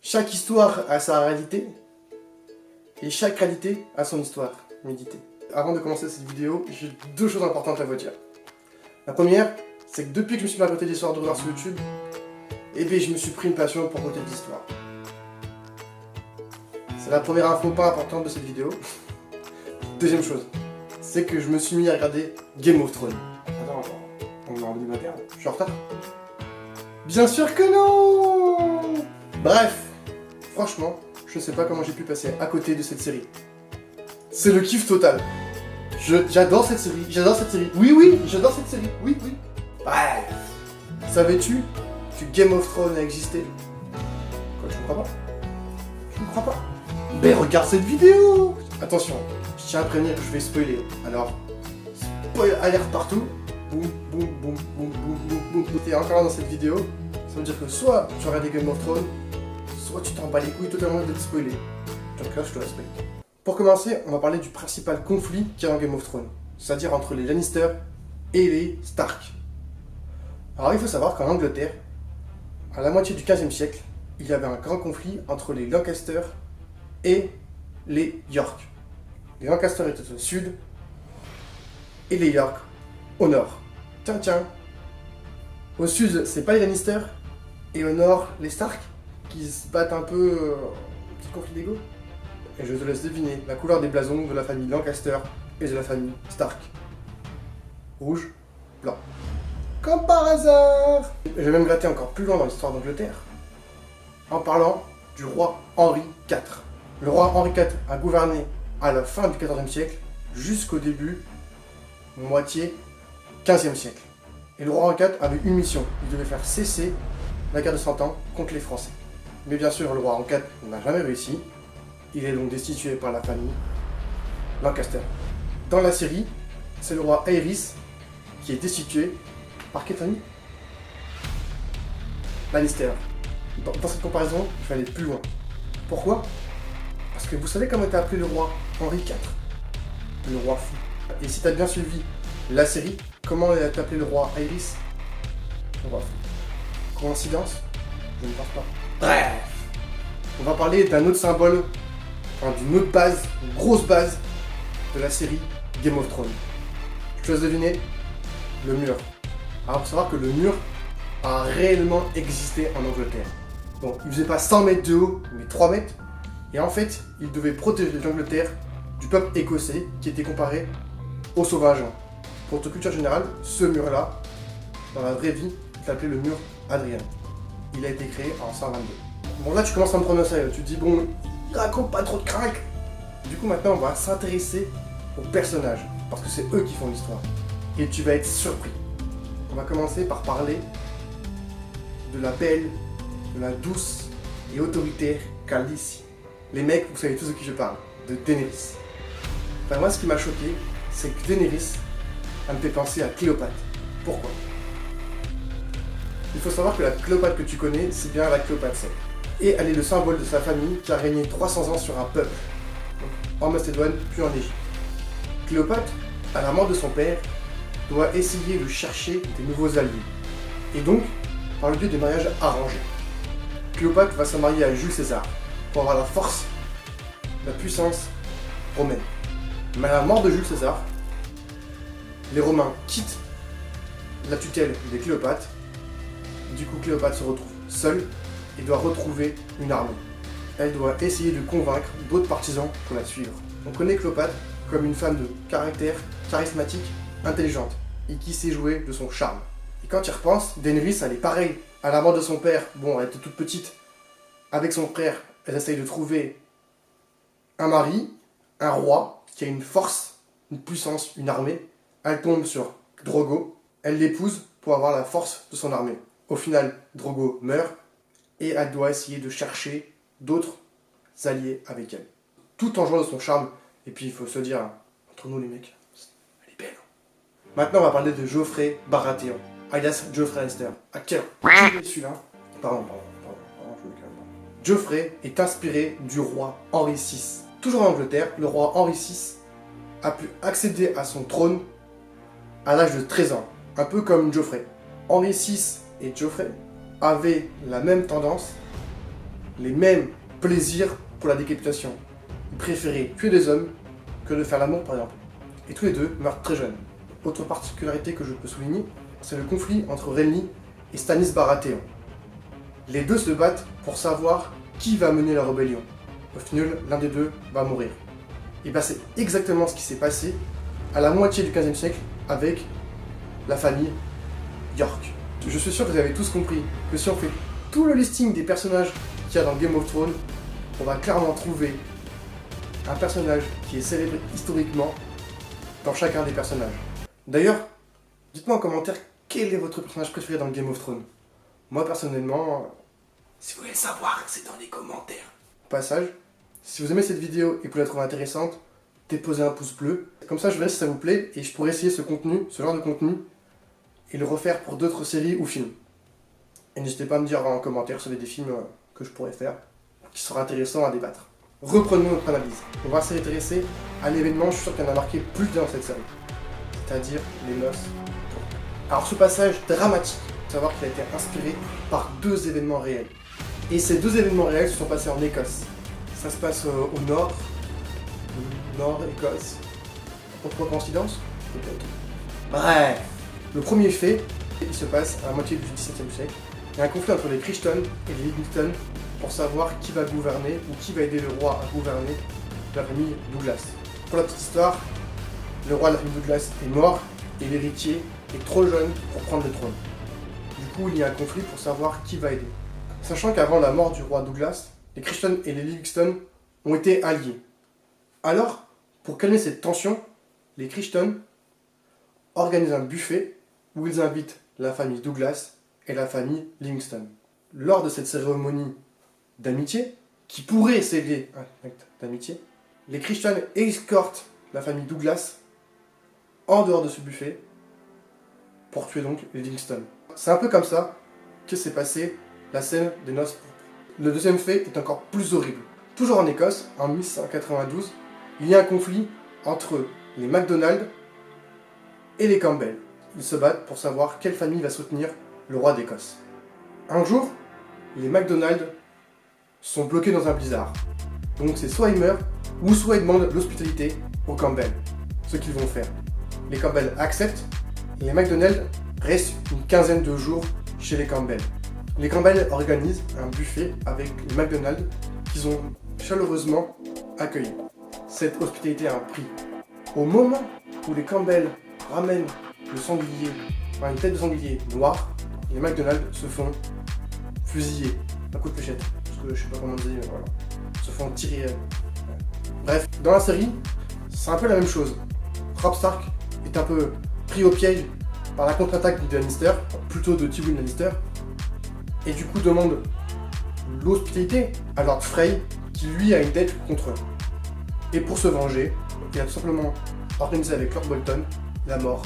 Chaque histoire a sa réalité, et chaque réalité a son histoire. Méditez. Avant de commencer cette vidéo, j'ai deux choses importantes à vous dire. La première, c'est que depuis que je me suis mis à côté d'histoires d'horreur sur YouTube, eh bien je me suis pris une passion pour côté d'histoire. C'est la première info pas importante de cette vidéo. Deuxième chose, c'est que je me suis mis à regarder Game of Thrones. Attends, on est en 2021, je suis en retard. Bien sûr que non! Bref, franchement, je sais pas comment j'ai pu passer à côté de cette série. C'est le kiff total. J'adore cette série, Oui, j'adore cette série, oui. Bref, savais-tu que Game of Thrones a existé? Quoi, tu me crois pas? Tu me crois pas? Ben regarde cette vidéo! Attention, je tiens à prévenir que je vais spoiler. Alors, spoil alerte partout. Boum, boum, boum, boum, boum, boum, boum. T'es encore là dans cette vidéo, ça veut dire que soit tu regardes Game of Thrones, soit tu t'en bats les couilles totalement d'être spoilé. Donc là, je te respecte. Pour commencer, on va parler du principal conflit qu'il y a dans Game of Thrones, c'est-à-dire entre les Lannister et les Stark. Alors il faut savoir qu'en Angleterre, à la moitié du XVe siècle, il y avait un grand conflit entre les Lancaster et les York. Les Lancaster étaient au sud et les York au nord. Tiens. Au sud, c'est pas les Lannister, et au nord, les Stark, qui se battent un peu... petit conflit d'ego. Et je te laisse deviner la couleur des blasons de la famille Lancaster et de la famille Stark. Rouge, blanc. Comme par hasard! Je vais même gratter encore plus loin dans l'histoire d'Angleterre, en parlant du roi Henri IV. Le roi Henri IV a gouverné à la fin du XIVe siècle jusqu'au début, moitié, 15e siècle. Et le roi Henri IV avait une mission, il devait faire cesser la guerre de 100 ans contre les Français. Mais bien sûr, le roi Henri IV n'a jamais réussi. Il est donc destitué par la famille Lancaster. Dans la série, c'est le roi Aerys qui est destitué par quelle famille? Lannister. Dans cette comparaison, je vais aller plus loin. Pourquoi? Parce que vous savez comment était appelé le roi Henri IV? Le roi fou. Et si tu as bien suivi la série, comment est appelé le roi Aerys? Le roi fou. Coïncidence? Je ne pense pas. Bref, on va parler d'un autre symbole, d'une autre base, une grosse base de la série Game of Thrones. Je te laisse deviner, le mur. Alors, il faut savoir que le mur a réellement existé en Angleterre. Bon, il faisait pas 100 mètres de haut, mais 3 mètres. Et en fait, il devait protéger l'Angleterre du peuple écossais qui était comparé aux sauvages. Pour toute culture générale, ce mur-là, dans la vraie vie, s'appelait le mur Hadrian. Il a été créé en 122. Bon, là, tu commences à me prendre au sérieux. Tu te dis, bon, il raconte pas trop de crack. Du coup, maintenant, on va s'intéresser aux personnages, parce que c'est eux qui font l'histoire. Et tu vas être surpris. On va commencer par parler de la belle, de la douce et autoritaire Khaleesi. Les mecs, vous savez tous de qui je parle, de Daenerys. Enfin, moi, ce qui m'a choqué, c'est que Daenerys, elle me fait penser à Cléopâtre. Pourquoi? Il faut savoir que la Cléopâtre que tu connais, c'est bien la Cléopâtre celle. Et elle est le symbole de sa famille qui a régné 300 ans sur un peuple, donc en Macédoine puis en Égypte. Cléopâtre, à la mort de son père, doit essayer de chercher des nouveaux alliés, et donc par le biais des mariages arrangés. Cléopâtre va se marier à Jules César pour avoir la force, la puissance romaine. Mais à la mort de Jules César, les Romains quittent la tutelle des Cléopâtres. Du coup, Cléopâtre se retrouve seule et doit retrouver une armée. Elle doit essayer de convaincre d'autres partisans pour la suivre. On connaît Cléopâtre comme une femme de caractère charismatique, intelligente, et qui sait jouer de son charme. Et quand tu y repenses, Daenerys, elle est pareille. À la mort de son père, bon, elle était toute petite. Avec son frère, elle essaye de trouver un mari, un roi, qui a une force, une puissance, une armée. Elle tombe sur Drogo, elle l'épouse pour avoir la force de son armée. Au final, Drogo meurt, et elle doit essayer de chercher d'autres alliés avec elle. Tout en jouant de son charme. Et puis il faut se dire, entre nous les mecs, elle est belle. Maintenant on va parler de Joffrey Baratheon, alias Joffrey Lannister. À quel celui-là? Pardon, je me calme. Joffrey est inspiré du roi Henri VI. Toujours en Angleterre, le roi Henri VI a pu accéder à son trône à l'âge de 13 ans, un peu comme Joffrey. Henri VI et Joffrey avaient la même tendance les mêmes plaisirs pour la décapitation. Ils préféraient tuer des hommes que de faire l'amour par exemple. Et tous les deux meurent très jeunes. Autre particularité que je peux souligner, c'est le conflit entre Renly et Stannis Baratheon. Les deux se battent pour savoir qui va mener la rébellion. Au final, l'un des deux va mourir. Et bien c'est exactement ce qui s'est passé à la moitié du XVe siècle avec la famille York. Je suis sûr que vous avez tous compris que si on fait tout le listing des personnages qu'il y a dans Game of Thrones, on va clairement trouver un personnage qui est célébré historiquement dans chacun des personnages. D'ailleurs, dites-moi en commentaire quel est votre personnage préféré dans Game of Thrones. Moi personnellement, si vous voulez le savoir, c'est dans les commentaires. Au passage, si vous aimez cette vidéo et que vous la trouvez intéressante, déposez un pouce bleu. Comme ça je verrai si ça vous plaît et je pourrai essayer ce genre de contenu et le refaire pour d'autres séries ou films. Et n'hésitez pas à me dire en commentaire si vous avez des films que je pourrais faire, qui seraient intéressants à débattre. Reprenons notre analyse. On va s'intéresser à l'événement, je suis sûr qu'il y en a marqué plus dans cette série. C'est-à-dire les noces. Alors ce passage dramatique, il faut savoir qu'il a été inspiré par deux événements réels. Et ces deux événements réels se sont passés en Écosse. Ça se passe au nord Écosse. Autre coïncidence? Peut-être. Bref, le premier fait, il se passe à la moitié du XVIIe siècle. Il y a un conflit entre les Crichton et les Livingston pour savoir qui va gouverner ou qui va aider le roi à gouverner la famille Douglas. Pour la petite histoire, le roi de la famille Douglas est mort et l'héritier est trop jeune pour prendre le trône. Du coup, il y a un conflit pour savoir qui va aider. Sachant qu'avant la mort du roi Douglas, les Crichton et les Livingston ont été alliés. Alors, pour calmer cette tension, les Crichton organisent un buffet où ils invitent la famille Douglas et la famille Livingston. Lors de cette cérémonie d'amitié, qui pourrait s'aider un acte d'amitié, les Crichton escortent la famille Douglas en dehors de ce buffet pour tuer donc les Livingston. C'est un peu comme ça que s'est passée la scène des noces pourpres. Le deuxième fait est encore plus horrible. Toujours en Écosse, en 1192, il y a un conflit entre les MacDonald et les Campbell. Ils se battent pour savoir quelle famille va soutenir le roi d'Écosse. Un jour, les MacDonald sont bloqués dans un blizzard. Donc c'est soit ils meurent, ou soit ils demandent l'hospitalité aux Campbell. Ce qu'ils vont faire. Les Campbell acceptent, et les MacDonald restent une quinzaine de jours chez les Campbell. Les Campbell organisent un buffet avec les MacDonald qu'ils ont chaleureusement accueillis. Cette hospitalité a un prix. Au moment où les Campbell ramènent le sanglier, enfin une tête de sanglier noire, les MacDonald se font fusiller un coup de fléchette. Parce que je sais pas comment dire, mais voilà. Se font tirer. Bref, dans la série, c'est un peu la même chose. Robb Stark est un peu pris au piège par la contre-attaque de Lannister, plutôt de Tywin Lannister, et du coup demande l'hospitalité à Lord Frey, qui lui a une dette contre eux. Et pour se venger, il a tout simplement organisé avec Lord Bolton la mort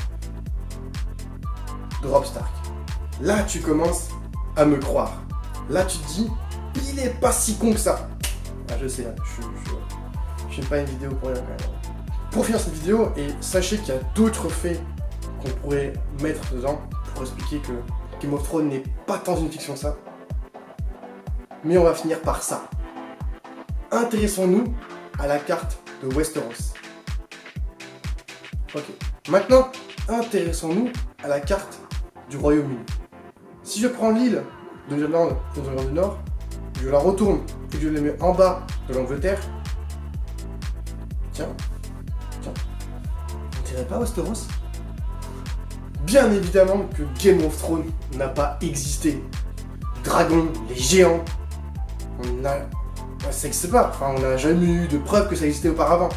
de Robb Stark. Là, tu commences à me croire. Là, tu te dis, il est pas si con que ça. Ah, je sais, je fais pas une vidéo pour rien quand même. Pour finir cette vidéo, et sachez qu'il y a d'autres faits qu'on pourrait mettre dedans pour expliquer que Game of Thrones n'est pas tant une fiction que ça. Mais on va finir par ça. Intéressons-nous à la carte de Westeros. Ok. Maintenant, intéressons-nous à la carte du Royaume-Uni. Si je prends l'île de l'Irlande et de l'Irlande du Nord, je la retourne et je la mets en bas de l'Angleterre. Tiens. On dirait pas Westeros? Bien évidemment que Game of Thrones n'a pas existé. Les dragons, les géants, ça n'existe pas. Enfin, on n'a jamais eu de preuve que ça existait auparavant.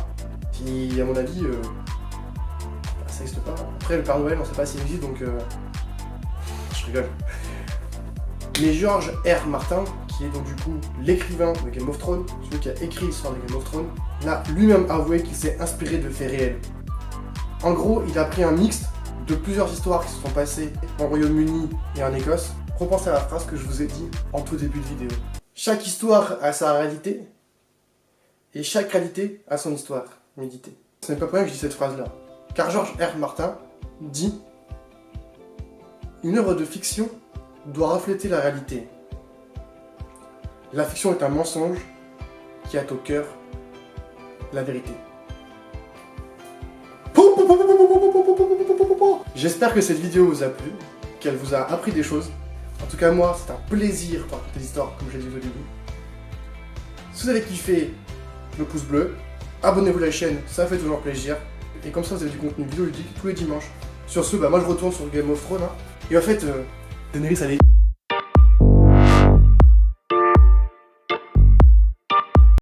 Puis, à mon avis, ça n'existe pas. Après, le Père Noël, on ne sait pas s'il existe, donc je rigole. Mais George R. Martin, qui est donc du coup l'écrivain de Game of Thrones, celui qui a écrit l'histoire de Game of Thrones, l'a lui-même avoué qu'il s'est inspiré de faits réels. En gros, il a pris un mixte de plusieurs histoires qui se sont passées en Royaume-Uni et en Écosse. Repensez à la phrase que je vous ai dit en tout début de vidéo. Chaque histoire a sa réalité, et chaque réalité a son histoire. Méditez. Ce n'est pas pour rien que je dis cette phrase-là. Car George R. Martin dit « Une œuvre de fiction doit refléter la réalité. La fiction est un mensonge qui a au cœur la vérité. J'espère que cette vidéo vous a plu, qu'elle vous a appris des choses. En tout cas, moi, c'est un plaisir de raconter l'histoire, comme je l'ai dit au début. Si vous avez kiffé, le pouce bleu, abonnez-vous à la chaîne, ça fait toujours plaisir. Et comme ça, vous avez du contenu vidéoludique tous les dimanches. Sur ce, moi je retourne sur Game of Thrones. Et en fait, Daenerys, elle est...